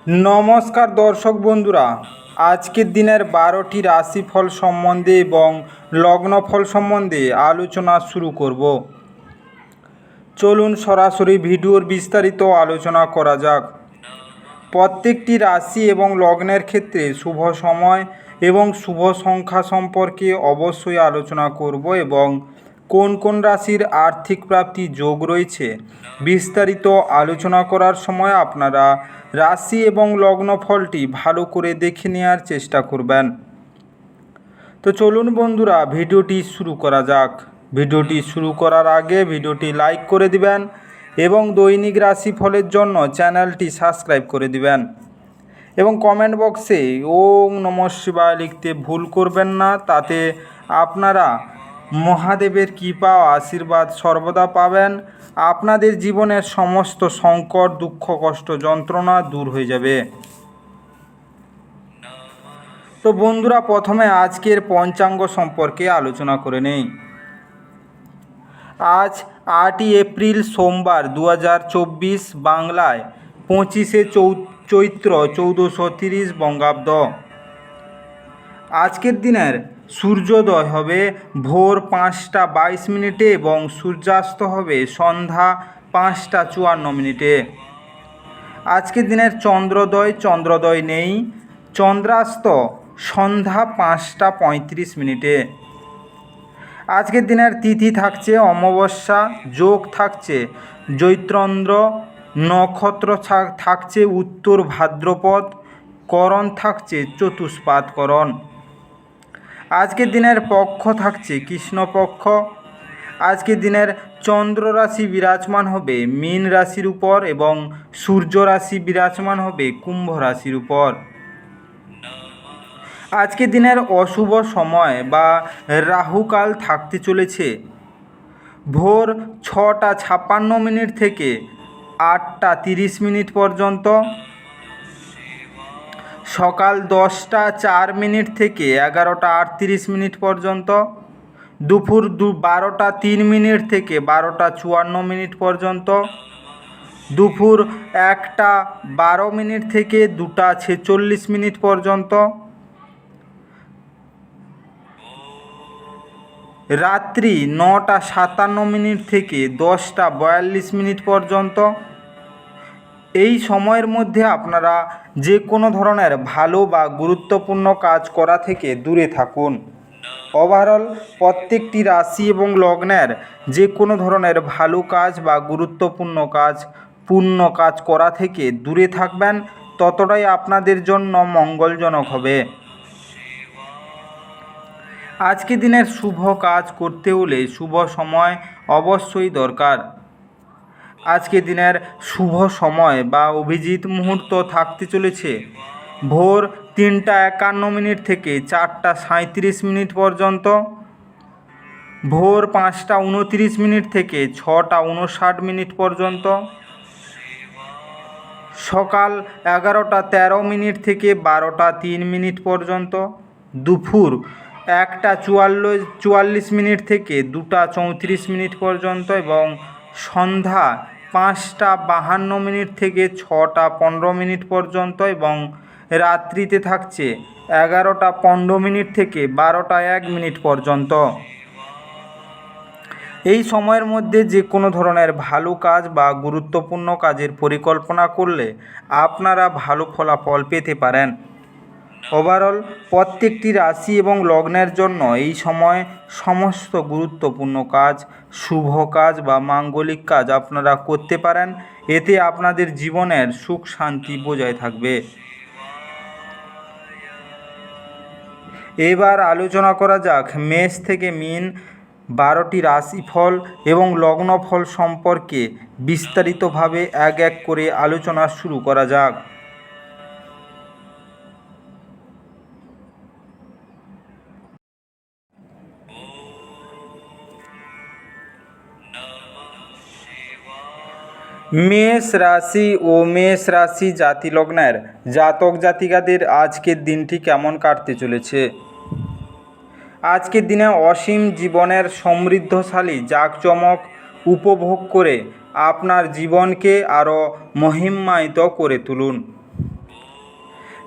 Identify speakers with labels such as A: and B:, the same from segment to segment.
A: নমস্কার দর্শক বন্ধুরা, আজকের দিনের 12টি রাশিফল সম্বন্ধে এবং লগ্নফল সম্বন্ধে আলোচনা শুরু করব। চলুন সরাসরি ভিডিওর বিস্তারিত আলোচনা করা যাক। প্রত্যেকটি রাশি এবং লগ্নের ক্ষেত্রে শুভ সময় এবং শুভ সংখ্যা সম্পর্কে অবশ্যই আলোচনা করব এবং কোন কোন রাশির আর্থিক প্রাপ্তি যোগ রয়েছে বিস্তারিত আলোচনা করার সময় আপনারা রাশি এবং লগ্নফলটি ভালো করে দেখে নেওয়ার চেষ্টা করবেন। তো চলুন বন্ধুরা, ভিডিওটি শুরু করা যাক। ভিডিওটি শুরু করার আগে ভিডিওটি লাইক করে দিবেন এবং দৈনিক রাশিফলের জন্য চ্যানেলটি সাবস্ক্রাইব করে দিবেন এবং কমেন্ট বক্সে ওম নমঃ শিবায় লিখতে ভুল করবেন না। তাতে আপনারা মহাদেবের কৃপা ও আশীর্বাদ সর্বদা পাবেন। আপনাদের জীবনের সমস্ত সংকট, দুঃখ, কষ্ট, যন্ত্রণা দূর হয়ে যাবে। তো বন্ধুরা, প্রথমে আজকের পঞ্চাঙ্গ সম্পর্কে আলোচনা করে নেই। আজ 8ই এপ্রিল সোমবার 2024, বাংলায় 25শে চৈত্র 1430 বঙ্গাব্দ। আজকের দিনের সূর্যোদয় হবে ভোর 5টা 22 মিনিটে এবং সূর্যাস্ত হবে সন্ধ্যা 5টা 54 মিনিটে। আজকের দিনের চন্দ্রোদয় নেই, চন্দ্রাস্ত সন্ধ্যা 5টা 35 মিনিটে। আজকের দিনের তিথি থাকছে অমাবস্যা, যোগ থাকছে জৈত্রন্দ্র, নক্ষত্র থাকছে উত্তর ভাদ্রপদ, করণ থাকছে চতুষ্পাদকরণ। আজকের দিনের পক্ষ থাকছে কৃষ্ণপক্ষ। আজকের দিনের চন্দ্র রাশি বিরাজমান হবে মীন রাশির উপর এবং সূর্য রাশি বিরাজমান হবে কুম্ভ রাশির উপর। আজকের দিনের অশুভ সময় বা রাহুকাল থাকতে চলেছে ভোর 6টা 56 মিনিট থেকে 8টা 30 মিনিট পর্যন্ত, সকাল 10টা 4 মিনিট থেকে 11টা 38 মিনিট পর্যন্ত, দুপুর 12টা 3 মিনিট থেকে 12টা 54 মিনিট পর্যন্ত, দুপুর 1টা 12 মিনিট থেকে 2টা 46 মিনিট পর্যন্ত, রাত্রি 9টা 57 মিনিট থেকে 10টা 42 মিনিট পর্যন্ত। এই সময়ের মধ্যে আপনারা যে কোনো ধরনের ভালো বা গুরুত্বপূর্ণ কাজ করা থেকে দূরে থাকুন। ওভারঅল প্রত্যেকটি রাশি এবং লগ্নের যে কোনো ধরনের ভালো কাজ বা গুরুত্বপূর্ণ কাজ, পূর্ণ কাজ করা থেকে দূরে থাকবেন, ততটাই আপনাদের জন্য মঙ্গলজনক হবে। আজকে দিনের শুভ কাজ করতে হলে শুভ সময় অবশ্যই দরকার। আজকে দিনের শুভ সময় বা অভিজিৎ মুহূর্ত থাকতে চলেছে ভোর 3টা 51 মিনিট থেকে 4টা 37 মিনিট পর্যন্ত, ভোর 5টা 29 মিনিট থেকে 6টা 59 মিনিট পর্যন্ত, সকাল 11টা 13 মিনিট থেকে 12টা 3 মিনিট পর্যন্ত, দুপুর 1টা 44 মিনিট থেকে 2টা 34 মিনিট পর্যন্ত এবং সন্ধ্যা 5টা 52 মিনিট থেকে 6টা 15 মিনিট পর্যন্ত এবং রাত্রিতে থাকছে 11টা 15 মিনিট থেকে 12টা 1 মিনিট পর্যন্ত। এই সময়ের মধ্যে যে কোনো ধরনের ভালো কাজ বা গুরুত্বপূর্ণ কাজের পরিকল্পনা করলে আপনারা ভালো ফলাফল পেতে পারেন। ওভারঅল প্রত্যেকটি রাশি এবং লগ্নের জন্য এই সময় সমস্ত গুরুত্বপূর্ণ কাজ, শুভ কাজ বা মাঙ্গলিক কাজ আপনারা করতে পারেন। এতে আপনাদের জীবনের সুখ শান্তি বজায় থাকবে। এবার আলোচনা করা যাক মেষ থেকে মীন 12টি রাশিফল এবং লগ্নফল সম্পর্কে বিস্তারিতভাবে এক এক করে আলোচনা শুরু করা যাক। মেষ রাশি ও মেষ রাশি জাতিলগ্নের জাতক জাতিকাদের আজকের দিনটি কেমন কাটতে চলেছে? আজকের দিনে অসীম জীবনের সমৃদ্ধশালী জাঁকজমক উপভোগ করে আপনার জীবনকে আরও মহিমান্বিত করে তুলুন।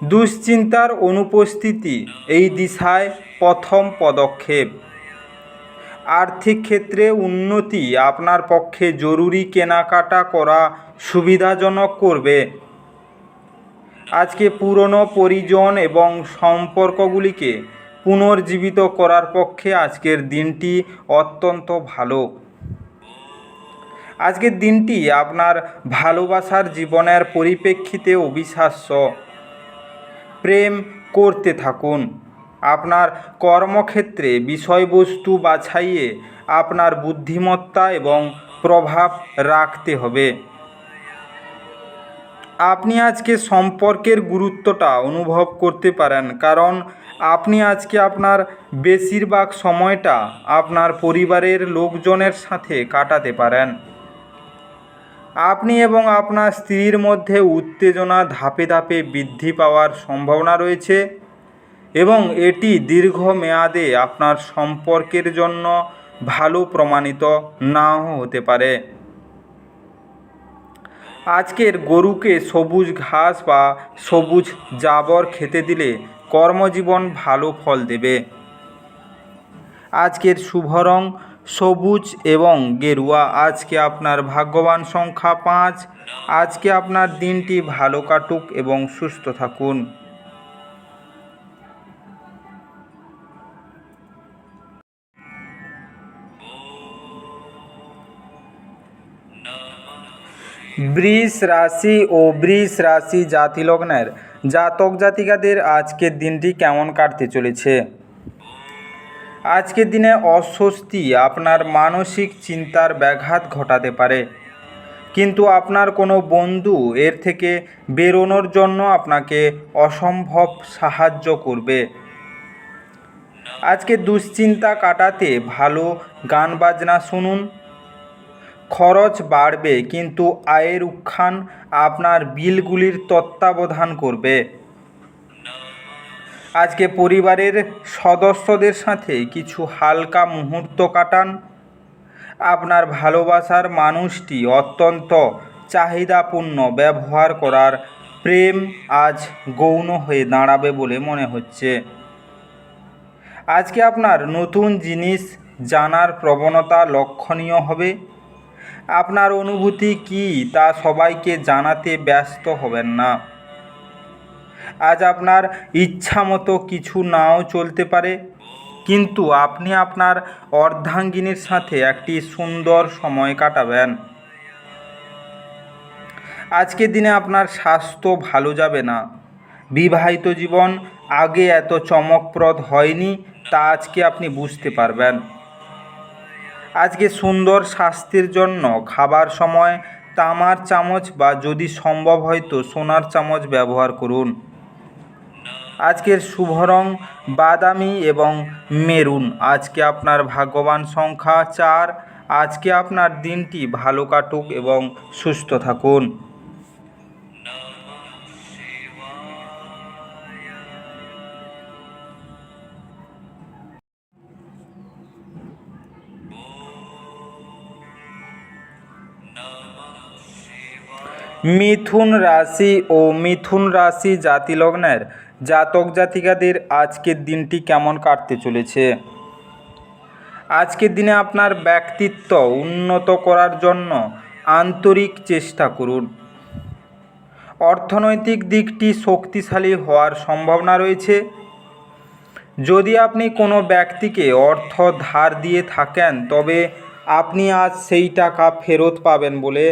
A: দুশ্চিন্তার অনুপস্থিতি এই দিশায় প্রথম পদক্ষেপ। আর্থিক ক্ষেত্রে উন্নতি আপনার পক্ষে জরুরি কেনাকাটা করা সুবিধাজনক করবে। আজকে পুরনো পরিজন এবং সম্পর্কগুলিকে পুনর্জীবিত করার পক্ষে আজকের দিনটি অত্যন্ত ভালো। আজকের দিনটি আপনার ভালোবাসার জীবনের পরিপ্রেক্ষিতে অবিশ্বাস্য। প্রেম করতে থাকুন। আপনার কর্মক্ষেত্রে বিষয়বস্তু বাছাইয়ে আপনার বুদ্ধিমত্তা এবং প্রভাব রাখতে হবে। আপনি আজকে সম্পর্কের গুরুত্বটা অনুভব করতে পারেন, কারণ আপনি আজকে আপনার বেশিরভাগ সময়টা আপনার পরিবারের লোকজনের সাথে কাটাতে পারেন। আপনি এবং আপনার স্ত্রীর মধ্যে উত্তেজনা ধাপে ধাপে বৃদ্ধি পাওয়ার সম্ভাবনা রয়েছে এবং এটি দীর্ঘমেয়াদে আপনার সম্পর্কের জন্য ভালো প্রমাণিত নাও হতে পারে। আজকের গরুকে সবুজ ঘাস বা সবুজ জাবর খেতে দিলে কর্মজীবন ভালো ফল দেবে। আজকের শুভ রং সবুজ এবং গেরুয়া। আজকে আপনার ভাগ্যবান সংখ্যা 5। আজকে আপনার দিনটি ভালো কাটুক এবং সুস্থ থাকুন। বৃষ রাশি ও বৃষ রাশি জাতি লগ্নের জাতক জাতিকাদের আজকের দিনটি কেমন কাটতে চলেছে? আজকের দিনে অস্বস্তি আপনার মানসিক চিন্তার ব্যাঘাত ঘটাতে পারে, কিন্তু আপনার কোনো বন্ধু এর থেকে বেরোনোর জন্য আপনাকে অসম্ভব সাহায্য করবে। আজকে দুশ্চিন্তা কাটাতে ভালো গান বাজনা শুনুন। খরচ বাড়বে, কিন্তু আয়ের উত্থান আপনার বিলগুলির তত্ত্বাবধান করবে। আজকে পরিবারের সদস্যদের সাথে কিছু হালকা মুহূর্ত কাটান। আপনার ভালোবাসার মানুষটি অত্যন্ত চাহিদাপূর্ণ ব্যবহার করার প্রেম আজ গৌণ হয়ে দাঁড়াবে বলে মনে হচ্ছে। আজকে আপনার নতুন জিনিস জানার প্রবণতা লক্ষণীয় হবে। আপনার অনুভূতি কী তা সবাইকে জানাতে ব্যস্ত হবেন না। আজ আপনার ইচ্ছামতো কিছু নাও চলতে পারে, কিন্তু আপনি আপনার অর্ধাঙ্গিনীর সাথে একটি সুন্দর সময় কাটাবেন। আজকের দিনে আপনার স্বাস্থ্য ভালো যাবে না। বিবাহিত জীবন আগে এত চমকপ্রদ হয়নি, তা আজকে আপনি বুঝতে পারবেন। আজকে সুন্দর স্বাস্থ্যের জন্য খাবার সময় তামার চামচ বা যদি সম্ভব হয় তো সোনার চামচ ব্যবহার করুন। আজকের শুভ রং বাদামি এবং মেরুন। আজকে আপনার ভাগ্যবান সংখ্যা 4। আজকে আপনার দিনটি ভালো কাটুক এবং সুস্থ থাকুন। মিথুন রাশি ও মিথুন রাশি জাতি লগ্নের জাতক জাতিকাদের আজকের দিনটি কেমন কাটতে চলেছে? আজকের দিনে আপনার ব্যক্তিত্ব উন্নত করার জন্য আন্তরিক চেষ্টা করুন। অর্থনৈতিক দিকটি শক্তিশালী হওয়ার সম্ভাবনা রয়েছে। যদি আপনি কোনো ব্যক্তিকে অর্থ ধার দিয়ে থাকেন, তবে আপনি আজ সেই টাকা ফেরত পাবেন বলে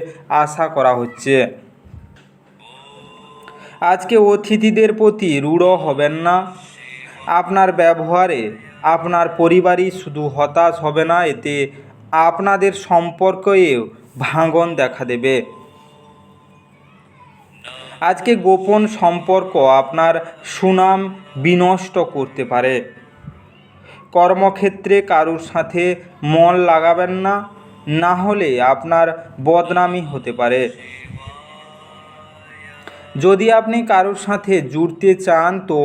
A: আশা করা হচ্ছে। আজকে অতিথিদের প্রতি রূঢ় হবেন না। আপনার ব্যবহারে আপনার পরিবারই শুধু হতাশ হবে না, এতে আপনাদের সম্পর্কেও ভাঙন দেখা দেবে। আজকে গোপন সম্পর্ক আপনার সুনাম বিনষ্ট করতে পারে। কর্মক্ষেত্রে কারোর সাথে মন লাগাবেন না, না হলে আপনার বদনামি হতে পারে। যদি আপনি কারোর সাথে জুড়তে চান তো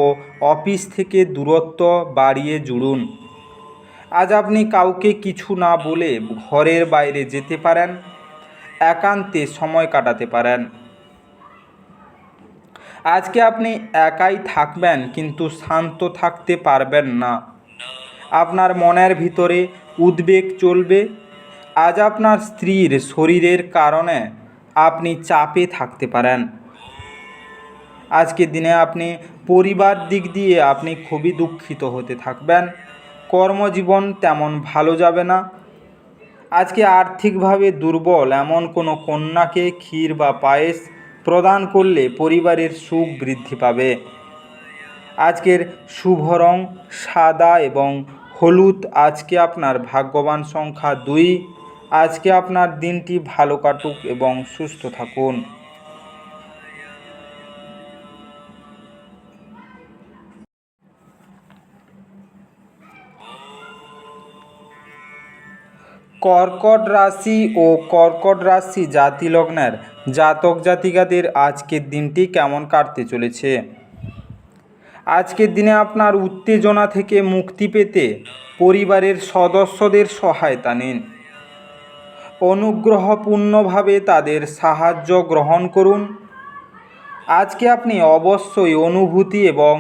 A: অফিস থেকে দূরত্ব বাড়িয়ে জুড়ুন। আজ আপনি কাউকে কিছু না বলে ঘরের বাইরে যেতে পারেন, একান্তে সময় কাটাতে পারেন। আজকে আপনি একাই থাকবেন কিন্তু শান্ত থাকতে পারবেন না। আপনার মনের ভিতরে উদ্বেগ চলবে। আজ আপনার স্ত্রীর শরীরের কারণে আপনি চাপে থাকতে পারেন। আজকের দিনে আপনি পরিবার দিক দিয়ে আপনি খুবই দুঃখিত হতে থাকবেন। কর্মজীবন তেমন ভালো যাবে না। আজকে আর্থিকভাবে দুর্বল এমন কোনো কন্যাকে ক্ষীর বা পায়েস প্রদান করলে পরিবারের সুখ বৃদ্ধি পাবে। আজকের শুভ রং সাদা এবং হলুদ। আজকে আপনার ভাগ্যবান সংখ্যা 2। আজকে আপনার দিনটি ভালো কাটুক এবং সুস্থ থাকুন। কর্কট রাশি ও কর্কট রাশি জাতি লগ্নের জাতক জাতিকাদের আজকের দিনটি কেমন কাটতে চলেছে। আজকের দিনে আপনার উত্তেজনা থেকে মুক্তি পেতে পরিবারের সদস্যদের সহায়তা নিন। অনুগ্রহপূর্ণভাবে তাদের সাহায্য গ্রহণ করুন। আজকে আপনি অবশ্যই অনুভূতি এবং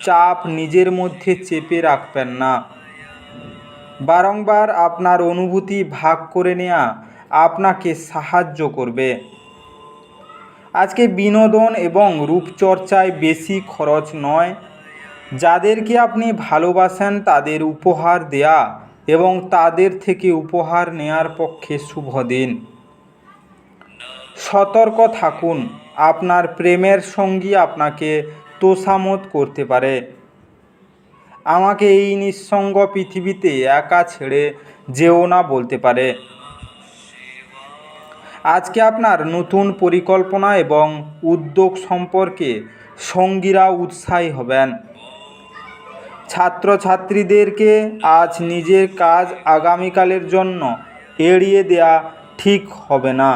A: চাপ নিজের মধ্যে চেপে রাখবেন না। বারংবার আপনার অনুভূতি ভাগ করে নেওয়া আপনাকে সাহায্য করবে। আজকে বিনোদন এবং রূপচর্চায় বেশি খরচ নয়। যাদেরকে আপনি ভালোবাসেন তাদের উপহার দেয়া এবং তাদের থেকে উপহার নেয়ার পক্ষে শুভ দিন। সতর্ক থাকুন, আপনার প্রেমের সঙ্গী আপনাকে তোষামোদ করতে পারে। আমাকে এই নিঃসঙ্গ পৃথিবীতে একা ছেড়ে যেও না বলতে পারে। আজকে আপনার নতুন পরিকল্পনা এবং উদ্যোগ সম্পর্কে সঙ্গীরা উৎসাহী হবেন। ছাত্রছাত্রীদেরকে আজ নিজের কাজ আগামীকালের জন্য এড়িয়ে দেওয়া ঠিক হবে না।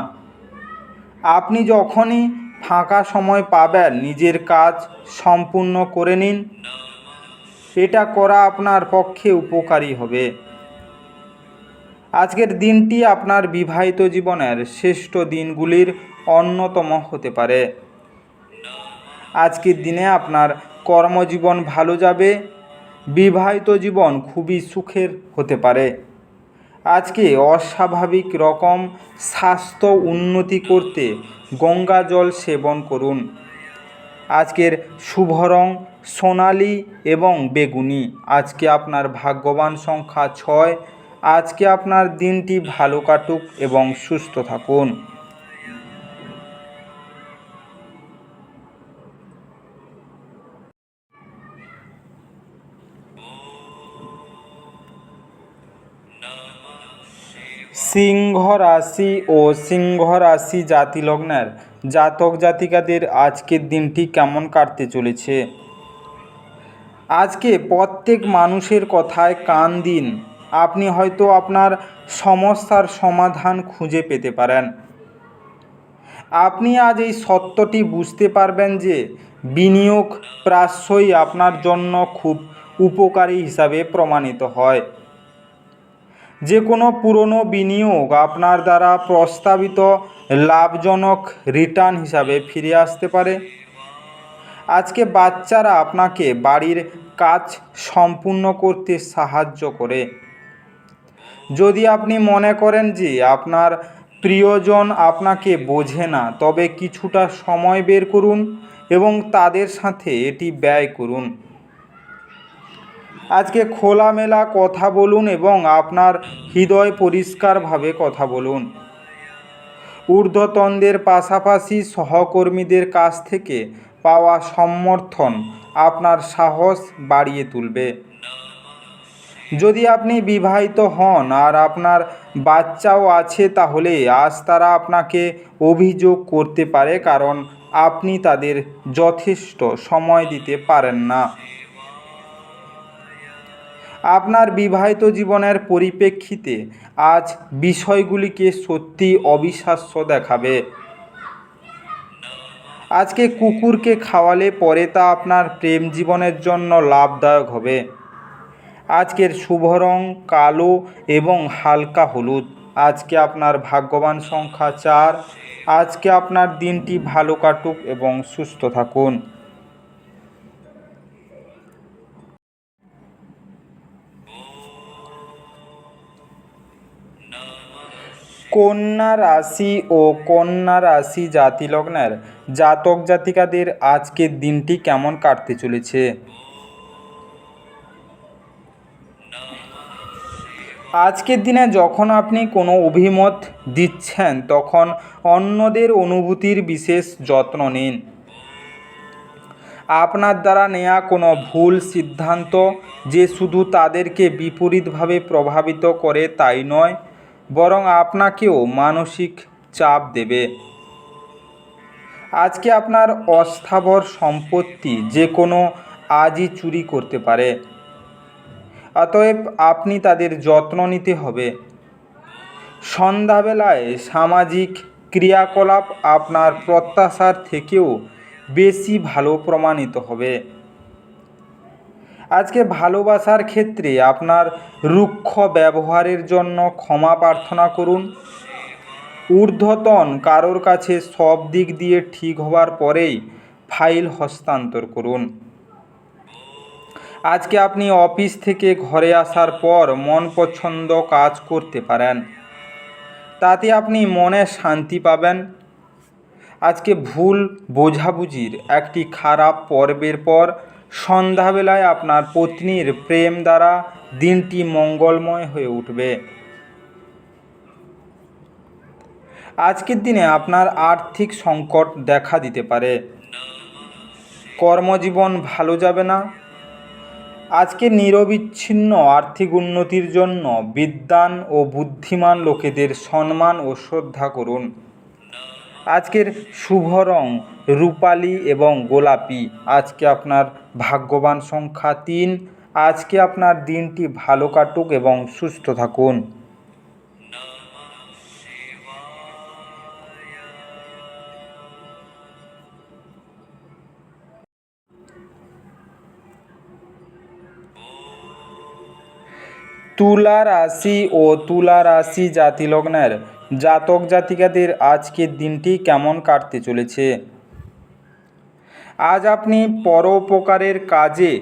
A: আপনি যখনই ফাঁকা সময় পাবেন নিজের কাজ সম্পূর্ণ করে নিন। এটা করা আপনার পক্ষে উপকারী হবে। আজকের দিনটি আপনার বিবাহিত জীবনের শ্রেষ্ঠ দিনগুলির অন্যতম হতে পারে। আজকের দিনে আপনার কর্মজীবন ভালো যাবে। বিবাহিত জীবন খুবই সুখের হতে পারে। আজকে অস্বাভাবিক রকম স্বাস্থ্য উন্নতি করতে গঙ্গা জল সেবন করুন। আজকের শুভ রং সোনালি এবং বেগুনি। আজকে আপনার ভাগ্যবান সংখ্যা 6। আজকে আপনার দিনটি ভালো কাটুক এবং সুস্থ থাকুন। সিংহ রাশি ও সিংহ রাশি জাতি লগ্নের জাতক জাতিকাদের আজকের দিনটি কেমন কাটতে চলেছে। আজকে প্রত্যেক মানুষের কথায় কান দিন। আপনি হয়তো আপনার সমস্যার সমাধান খুঁজে পেতে পারেন। আপনি আজ এই সত্যটি বুঝতে পারবেন যে বিনিয়োগ প্রায়শই আপনার জন্য খুব উপকারী হিসাবে প্রমাণিত হয়। যে কোনো পুরনো বিনিয়োগ আপনার দ্বারা প্রস্তাবিত লাভজনক রিটার্ন হিসাবে ফিরে আসতে পারে। আজকে বাচ্চারা আপনাকে বাড়ির কাজ সম্পূর্ণ করতে সাহায্য করে। যদি আপনি মনে করেন যে আপনার প্রিয়জন আপনাকে বোঝে না, তবে কিছুটা সময় বের করুন এবং তাদের সাথে এটি ব্যয় করুন। আজকে খোলামেলা কথা বলুন এবং আপনার হৃদয় পরিষ্কারভাবে কথা বলুন। ঊর্ধ্বতনদের পাশাপাশি সহকর্মীদের কাছ থেকে পাওয়া সমর্থন আপনার সাহস বাড়িয়ে তুলবে। যদি আপনি বিবাহিত হন আর আপনার বাচ্চাও আছে, তাহলে আজ তারা আপনাকে অভিযোগ করতে পারে কারণ আপনি তাদের যথেষ্ট সময় দিতে পারেন না। আপনার বিবাহিত জীবনের পরিপ্রেক্ষিতে আজ বিষয়গুলিকে সত্যি অবিশ্বাস্য দেখাবে। আজকে কুকুরকে খাওয়ালে পরে তা আপনার প্রেম জীবনের জন্য লাভদায়ক হবে। আজকের শুভ রং কালো এবং হালকা হলুদ। আজকে আপনার ভাগ্যবান সংখ্যা 4। আজকে আপনার দিনটি ভালো কাটুক এবং সুস্থ থাকুন। কন্যা রাশি ও কন্যা রাশি জাতি লগ্নের জাতক জাতিকাদের আজকের দিনটি কেমন কাটতে চলেছে। আজকের দিনে যখন আপনি কোনো অভিমত দিচ্ছেন তখন অন্যদের অনুভূতির বিশেষ যত্ন নিন। আপনার দ্বারা নেওয়া কোনো ভুল সিদ্ধান্ত যে শুধু তাদেরকে বিপরীতভাবে প্রভাবিত করে তাই নয়, বরং আপনাকেও মানসিক চাপ দেবে। আজকে আপনার অস্থাবর সম্পত্তি যে কোনো আজই চুরি করতে পারে, অতএব আপনি তাদের যত্ন নিতে হবে। সন্ধ্যাবেলায় সামাজিক ক্রিয়াকলাপ আপনার প্রত্যাশার থেকেও বেশি ভালো প্রমাণিত হবে। আজকে ভালোবাসার ক্ষেত্রে আপনার রুক্ষ ব্যবহারের জন্য ক্ষমা প্রার্থনা করুন। ঊর্ধ্বতন কারোর কাছে সব দিক দিয়ে ঠিক হওয়ার পরেই ফাইল হস্তান্তর করুন। আজকে আপনি অফিস থেকে ঘরে আসার পর মন পছন্দ কাজ করতে পারেন, তাতে আপনি মনে শান্তি পাবেন। আজকে ভুল বোঝাবুঝির একটি খারাপ পর্বের পর সন্ধ্যাবেলায় আপনার পত্নীর প্রেম দ্বারা দিনটি মঙ্গলময় হয়ে উঠবে। আজকের দিনে আপনার আর্থিক সংকট দেখা দিতে পারে, কর্মজীবন ভালো যাবে না। আজকে নিরবিচ্ছিন্ন আর্থিক উন্নতির জন্য বিদ্বান ও বুদ্ধিমান লোকেদের সম্মান ও শ্রদ্ধা করুন। আজকের শুভ রং রূপালি এবং গোলাপি। আজকে আপনার ভাগ্যবান সংখ্যা 3। আজকে আপনার দিনটি ভালো কাটুক এবং সুস্থ থাকুন। তুলা রাশি ও তুলা রাশি জাতি লগ্নের জাতক জাতিকাদের আজকের দিনটি কেমন কাটতে চলেছে। আজ আপনি পরোপকারের কাজে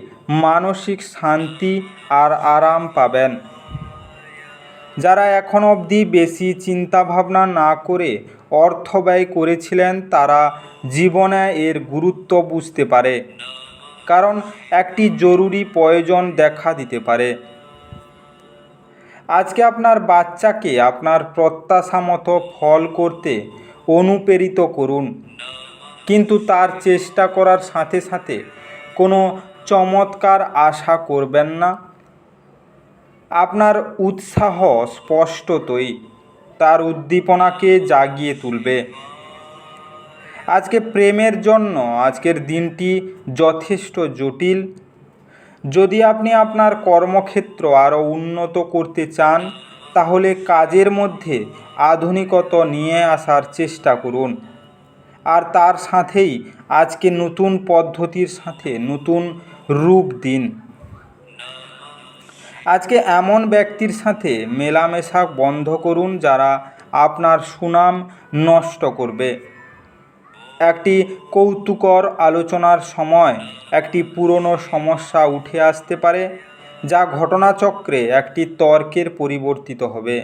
A: মানসিক শান্তি আর আরাম পাবেন। যারা এখন অবধি বেশি চিন্তাভাবনা না করে অর্থ ব্যয় করেছিলেন তারা জীবনে এর গুরুত্ব বুঝতে পারে, কারণ একটি জরুরি প্রয়োজন দেখা দিতে পারে। আজকে আপনার বাচ্চাকে আপনার প্রত্যাশা মতো ফল করতে অনুপ্রেরিত করুন, কিন্তু তার চেষ্টা করার সাথে সাথে কোনো চমৎকার আশা করবেন না। আপনার উৎসাহ স্পষ্টতই তার উদ্দীপনাকে জাগিয়ে তুলবে। আজকে প্রেমের জন্য আজকের দিনটি যথেষ্ট জটিল। যদি আপনি আপনার কর্মক্ষেত্র আরও উন্নত করতে চান তাহলে কাজের মধ্যে আধুনিকতা নিয়ে আসার চেষ্টা করুন, আর তার সাথেই আজকে নতুন পদ্ধতির সাথে নতুন রূপ দিন। আজকে এমন ব্যক্তির সাথে মেলামেশা বন্ধ করুন যারা আপনার সুনাম নষ্ট করবে। একটি কৌতুকর আলোচনার সময় একটি পুরনো সমস্যা উঠে আসতে পারে, যা ঘটনাচক্রে একটি তর্কের পরিবর্তিত হবে।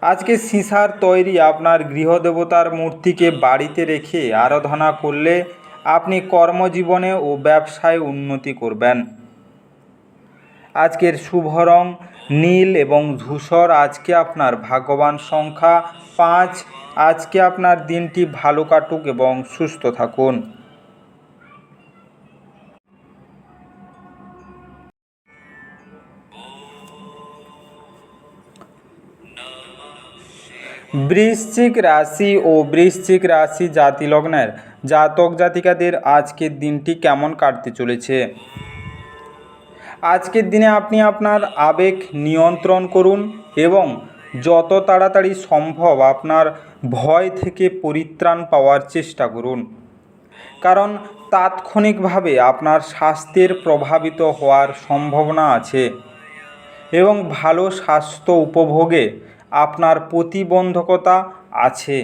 A: আজকে সীসার তৈরি আপনার গৃহদেবতার মূর্তিকে বাড়িতে রেখে আরাধনা করলে আপনি কর্মজীবনে ও ব্যবসায় উন্নতি করবেন। আজকের শুভ রং নীল এবং ধূসর। আজকে আপনার ভাগ্যবান সংখ্যা 5। আজকে আপনার দিনটি ভালো কাটুক এবং সুস্থ থাকুন। বৃশ্চিক রাশি ও বৃশ্চিক রাশি জাতি লগ্নের জাতক জাতিকাদের আজকের দিনটি কেমন কাটতে চলেছে। আজকের দিনে আপনি আপনার আবেগ নিয়ন্ত্রণ করুন এবং যত তাড়াতাড়ি সম্ভব আপনার ভয় থেকে পরিত্রাণ পাওয়ার চেষ্টা করুন, কারণ তাৎক্ষণিকভাবে আপনার স্বাস্থ্যের প্রভাবিত হওয়ার সম্ভাবনা আছে এবং ভালো স্বাস্থ্য উপভোগে আপনার প্রতিবন্ধকতা আছে।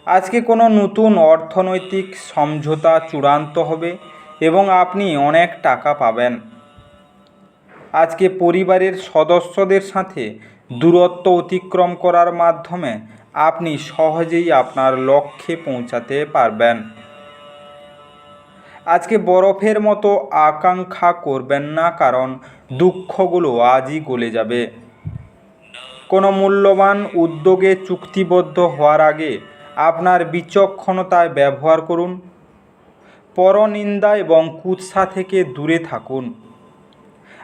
A: আজকে কোনো নতুন অর্থনৈতিক সমঝোতা চূড়ান্ত হবে এবং আপনি অনেক টাকা পাবেন। আজকে পরিবারের সদস্যদের সাথে দূরত্ব অতিক্রম করার মাধ্যমে আপনি সহজেই আপনার লক্ষ্যে পৌঁছাতে পারবেন। আজকে বরফের মতো আকাঙ্ক্ষা করবেন না, কারণ দুঃখগুলো আজই গলে যাবে। কোনো মূল্যবান উদ্যোগে চুক্তিবদ্ধ হওয়ার আগে আপনার বিচক্ষণতায় ব্যবহার করুন। পরনিন্দা এবং কুৎসা থেকে দূরে থাকুন।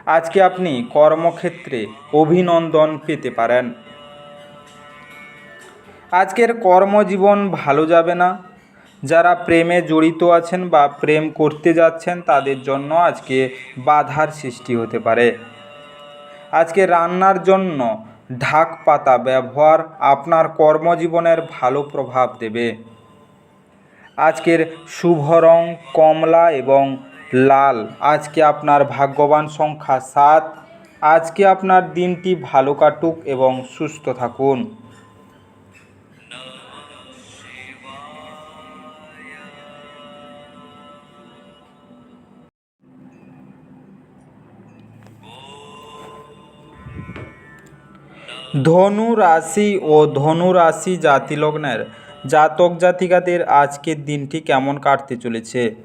A: আজকে আপনি কর্মক্ষেত্রে অভিনন্দন পেতে পারেন। আজকের কর্মজীবন ভালো যাবে না। যারা প্রেমে জড়িত আছেন বা প্রেম করতে যাচ্ছেন তাদের জন্য আজকে বাধার সৃষ্টি হতে পারে। আজকে রান্নার জন্য ঢাক পাতা ব্যবহার আপনার কর্মজীবনের ভালো প্রভাব দেবে। আজকের শুভ রং কমলা এবং লাল। আজকে আপনার ভাগ্যবান সংখ্যা 7। আজকে আপনার দিনটি ভালো কাটুক এবং সুস্থ থাকুন। ধনু রাশি ও ধনু রাশি জাতিলগ্নের জাতক জাতিকাদের আজকের দিনটি কেমন কাটতে চলেছে?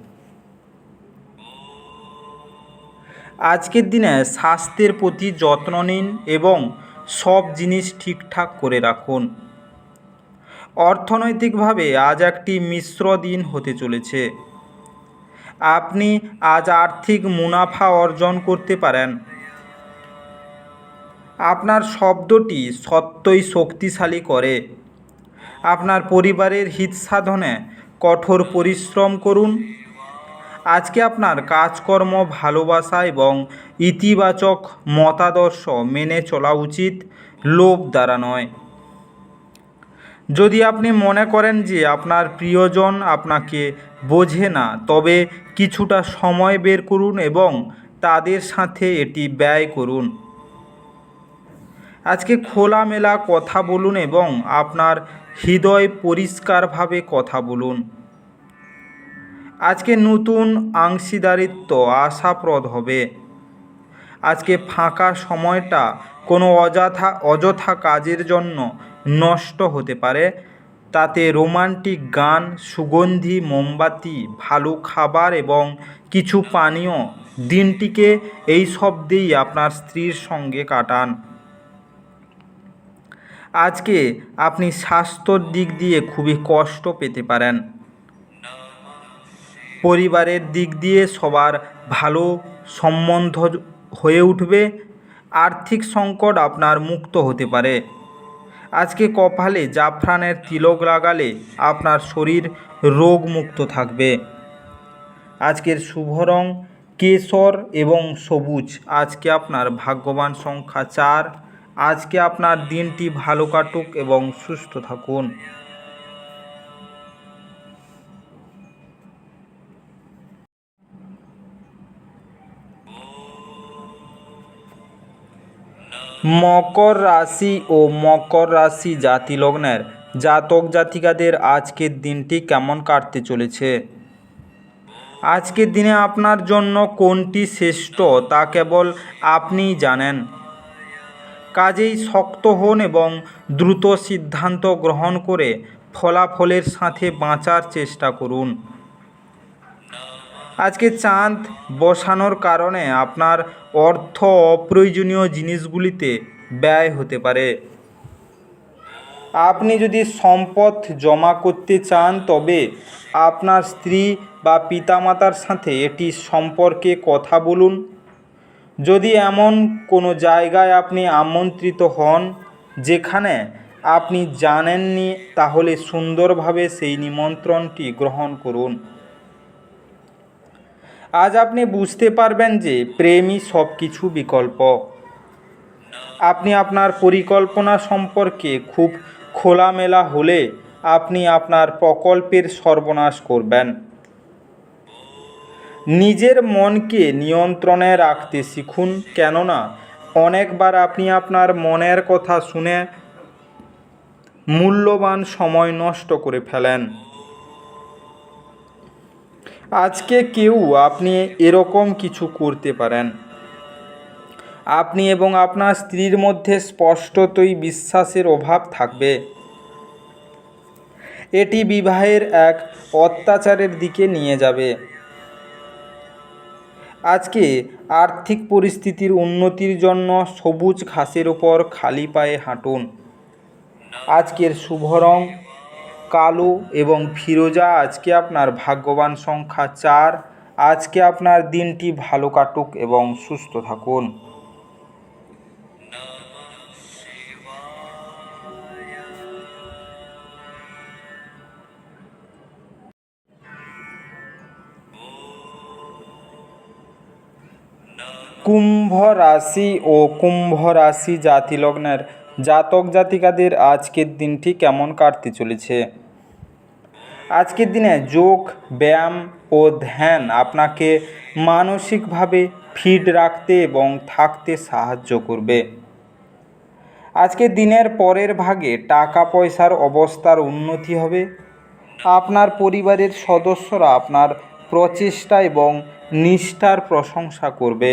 A: আজকের দিনে স্বাস্থ্যের প্রতি যত্ন নিন এবং সব জিনিস ঠিকঠাক করে রাখুন। অর্থনৈতিকভাবে আজ একটি মিশ্র দিন হতে চলেছে। আপনি আজ আর্থিক মুনাফা অর্জন করতে পারেন। আপনার শব্দটি সত্যই শক্তিশালী করে। আপনার পরিবারের হিত সাধনে কঠোর পরিশ্রম করুন। আজকে আপনার কাজকর্ম ভালোবাসা এবং ইতিবাচক মতাদর্শ মেনে চলা উচিত, লোভ দ্বারা নয়। যদি আপনি মনে করেন যে আপনার প্রিয়জন আপনাকে বোঝে না, তবে কিছুটা সময় বের করুন এবং তাদের সাথে এটি ব্যয় করুন। আজকে খোলামেলা কথা বলুন এবং আপনার হৃদয় পরিষ্কারভাবে কথা বলুন। আজকে নতুন অংশীদারিত্ব আশাপ্রদ হবে। আজকে ফাঁকা সময়টা কোনো অযথা কাজের জন্য নষ্ট হতে পারে। তাতে রোমান্টিক গান, সুগন্ধি মোমবাতি, ভালো খাবার এবং কিছু পানীয় দিনটিকে এই সব দিয়েই আপনার স্ত্রীর সঙ্গে কাটান। আজকে আপনি স্বাস্থ্যর দিক দিয়ে খুবই কষ্ট পেতে পারেন। পরিবারের দিক দিয়ে সবার ভালো সম্বন্ধ হয়ে উঠবে। আর্থিক সংকট আপনার মুক্ত হতে পারে। আজকে কপালে জাফরানের তিলক লাগালে আপনার শরীর রোগমুক্ত থাকবে। আজকের শুভ রং কেশর এবং সবুজ। আজকে আপনার ভাগ্যবান সংখ্যা 4। আজকে আপনার দিনটি ভালো কাটুক এবং সুস্থ থাকুন। মকর রাশি ও মকর রাশি জাতিলগ্নের জাতক জাতিকাদের আজকের দিনটি কেমন কাটতে চলেছে? আজকের দিনে আপনার জন্য কোনটি শ্রেষ্ঠ তা কেবল আপনিই জানেন। কাজেই শক্ত হন এবং দ্রুত সিদ্ধান্ত গ্রহণ করে ফলাফলের সাথে বাঁচার চেষ্টা করুন। আজকে চাঁদ বসানোর কারণে আপনার অর্থ অপ্রয়োজনীয় জিনিসগুলিতে ব্যয় হতে পারে। আপনি যদি সম্পদ জমা করতে চান তবে আপনার স্ত্রী বা পিতামাতার সাথে এটি সম্পর্কে কথা বলুন। যদি এমন কোনো জায়গায় আপনি আমন্ত্রিত হন যেখানে আপনি জানেননি, তাহলে সুন্দরভাবে সেই নিমন্ত্রণটি গ্রহণ করুন। আজ আপনি বুঝতে পারবেন যে প্রেমই সব কিছু বিকল্প। আপনি আপনার পরিকল্পনা সম্পর্কে খুব খোলামেলা হলে আপনি আপনার প্রকল্পের সর্বনাশ করবেন। নিজের মনকে নিয়ন্ত্রণে রাখতে শিখুন, কেননা অনেকবার আপনি আপনার মনের কথা শুনে মূল্যবান সময় নষ্ট করে ফেলেন। আজকে আপনি এরকম কিছু করতে পারেন। আপনি এবং আপনার স্ত্রীর মধ্যে স্পষ্টতই বিশ্বাসের অভাব থাকবে। এটি বিবাহের এক অত্যাচারের দিকে নিয়ে যাবে। আজকে আর্থিক পরিস্থিতির উন্নতির জন্য সবুজ ঘাসের উপর খালি পায়ে হাঁটুন। আজকের শুভ রং কালো এবং ফিরোজা। আজকে আপনার ভাগ্যবান সংখ্যা 4। আজকে আপনার দিনটি ভালো কাটুক এবং সুস্থ থাকুন। কুম্ভ রাশি ও কুম্ভ রাশি জাতি লগ্নের জাতক জাতিকাদের আজকের দিনটি কেমন কাটতে চলেছে? আজকের দিনে যোগ ব্যায়াম ও ধ্যান আপনাকে মানসিকভাবে ফিট রাখতে এবং থাকতে সাহায্য করবে। আজকের দিনের পরের ভাগে টাকা পয়সার অবস্থার উন্নতি হবে। আপনার পরিবারের সদস্যরা আপনার প্রচেষ্টা এবং নিষ্ঠার প্রশংসা করবে।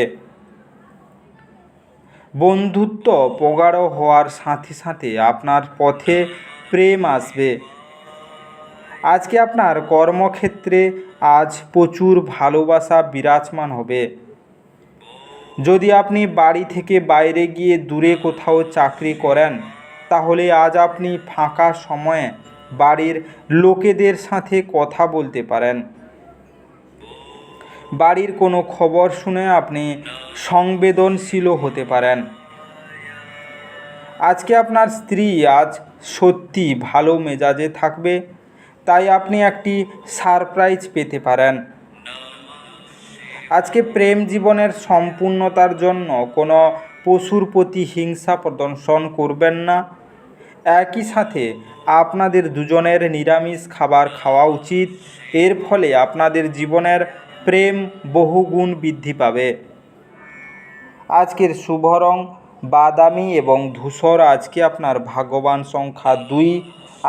A: বন্ধুত্ব প্রগাঢ় হওয়ার সাথে সাথে আপনার পথে প্রেম আসবে। আজকে আপনার কর্মক্ষেত্রে আজ প্রচুর ভালোবাসা বিরাজমান হবে। যদি আপনি বাড়ি থেকে বাইরে গিয়ে দূরে কোথাও চাকরি করেন, তাহলে আজ আপনি ফাঁকা সময়ে বাড়ির লোকেদের সাথে কথা বলতে পারেন। বাড়ির কোনো খবর শুনে আপনি সংবেদনশীলও হতে পারেন। আজকে আপনার স্ত্রী আজ সত্যি ভালো মেজাজে থাকবে, তাই আপনি একটি সারপ্রাইজ পেতে পারেন। আজকে প্রেম জীবনের সম্পূর্ণতার জন্য কোনো পশুর প্রতি হিংসা প্রদর্শন করবেন না। একই সাথে আপনাদের দুজনের নিরামিষ খাবার খাওয়া উচিত। এর ফলে আপনাদের জীবনের প্রেম বহুগুণ বৃদ্ধি পাবে। আজকের শুভ রং বাদামি এবং ধূসর। আজকে আপনার ভাগ্যবান সংখ্যা 2।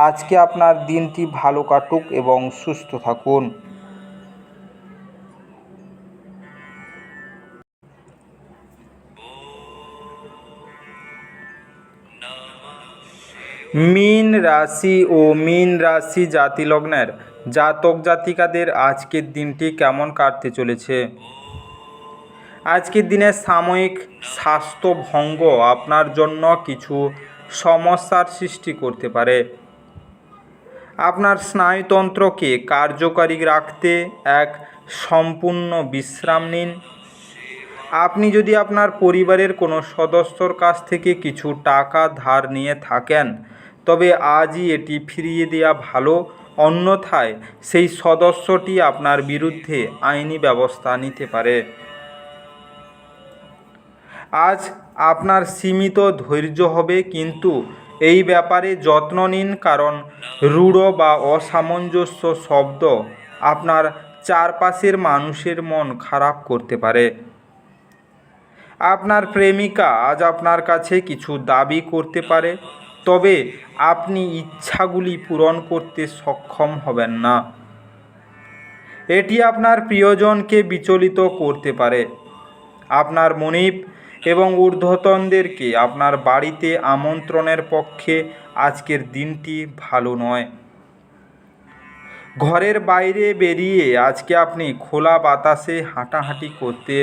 A: আজকে আপনার দিনটি ভালো কাটুক এবং সুস্থ থাকুন। মীন রাশি ও মীন রাশি জাতি লগ্নের জাতক জাতিকাদের আজকের দিনটি কেমন কাটতে চলেছে? আজকের দিনে সাময়িক স্বাস্থ্য ভঙ্গ আপনার জন্য কিছু সমস্যার সৃষ্টি করতে পারে। আপনার স্নায়ুতন্ত্রকে কার্যকারী রাখতে এক সম্পূর্ণ বিশ্রাম নিন। আপনি যদি আপনার পরিবারের কোনো সদস্যর কাছ থেকে কিছু টাকা ধার নিয়ে থাকেন, তবে আজই এটি ফিরিয়ে দেওয়া ভালো। অন্যথায় সেই সদস্যটি আপনার বিরুদ্ধে আইনি ব্যবস্থা নিতে পারে। আজ আপনার সীমিত ধৈর্য হবে, কিন্তু এই ব্যাপারে যত্ন নিন, কারণ রূঢ় বা অসামঞ্জস্য শব্দ আপনার চারপাশের মানুষের মন খারাপ করতে পারে। আপনার প্রেমিকা আজ আপনার কাছে কিছু দাবি করতে পারে, তবে আপনি ইচ্ছাগুলি পূরণ করতে সক্ষম হবেন না। এটি আপনার প্রিয়জনকে বিচলিত করতে পারে। আপনার মনিব এবং ঊর্ধ্বতনদেরকে আপনার বাড়িতে আমন্ত্রণের পক্ষে আজকের দিনটি ভালো নয়। ঘরের বাইরে বেরিয়ে আজকে আপনি খোলা বাতাসে হাঁটাহাঁটি করতে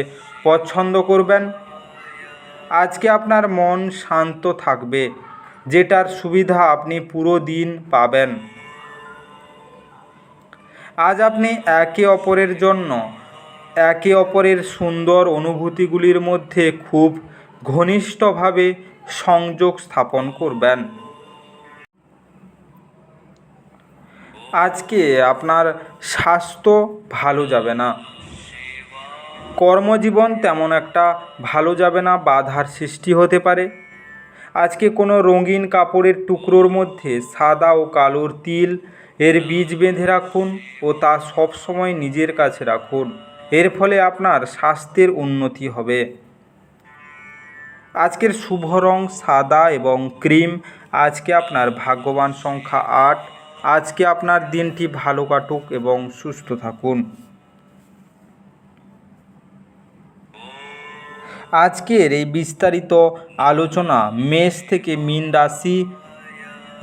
A: পছন্দ করবেন। আজকে আপনার মন শান্ত থাকবে, যেটার সুবিধা আপনি পুরো দিন পাবেন। আজ আপনি একে অপরের সুন্দর অনুভূতিগুলির মধ্যে খুব ঘনিষ্ঠভাবে সংযোগ স্থাপন করবেন। আজকে আপনার স্বাস্থ্য ভালো যাবে না। কর্মজীবন তেমন একটা ভালো যাবে না, বাধার সৃষ্টি হতে পারে। আজকে কোনো রঙিন কাপড়ের টুকরোর মধ্যে সাদা ও কালোর তিল এর বীজ বেঁধে রাখুন ও তা সবসময় নিজের কাছে রাখুন। এর ফলে আপনার স্বাস্থ্যের উন্নতি হবে। আজকের শুভ রং সাদা এবং ক্রিম। আজকে আপনার ভাগ্যবান সংখ্যা 8। আজকে আপনার দিনটি ভালো কাটুক এবং সুস্থ থাকুন। আজকের এই বিস্তারিত আলোচনা মেষ থেকে মীন রাশি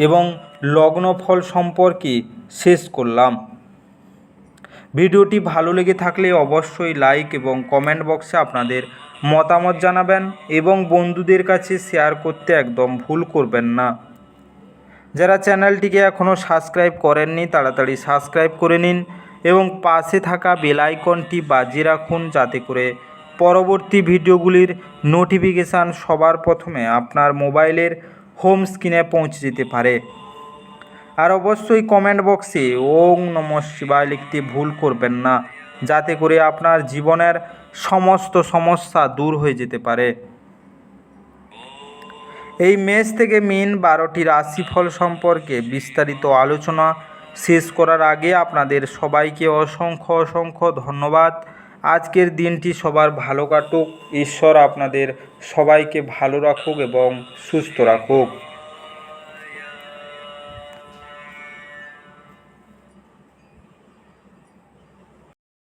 A: এবং লগ্নফল সম্পর্কে শেষ করলাম। ভিডিওটি ভালো লেগে থাকলে অবশ্যই লাইক এবং কমেন্ট বক্সে আপনাদের মতামত জানাবেন এবং বন্ধুদের কাছে শেয়ার করতে একদম ভুল করবেন না। যারা চ্যানেলটিকে এখনও সাবস্ক্রাইব করেননি তাড়াতাড়ি সাবস্ক্রাইব করে নিন এবং পাশে থাকা বেল আইকনটি বাজিয়ে রাখুন, যাতে করে পরবর্তী ভিডিওগুলির নোটিফিকেশান সবার প্রথমে আপনার মোবাইলের হোম স্ক্রিনে পৌঁছে যেতে পারে। আর অবশ্যই কমেন্ট বক্সে ওং নমঃ শিবায় লিখতে ভুল করবেন না, যাতে করে আপনার জীবনের সমস্ত সমস্যা দূর হয়ে যেতে পারে। এই মেষ থেকে মীন 12টি রাশিফল সম্পর্কে বিস্তারিত আলোচনা শেষ করার আগে আপনাদের সবাইকে অসংখ্য অসংখ্য ধন্যবাদ। আজকের দিনটি সবার ভালো কাটুক, ঈশ্বর আপনাদের সবাইকে ভালো রাখুক এবং সুস্থ রাখুক।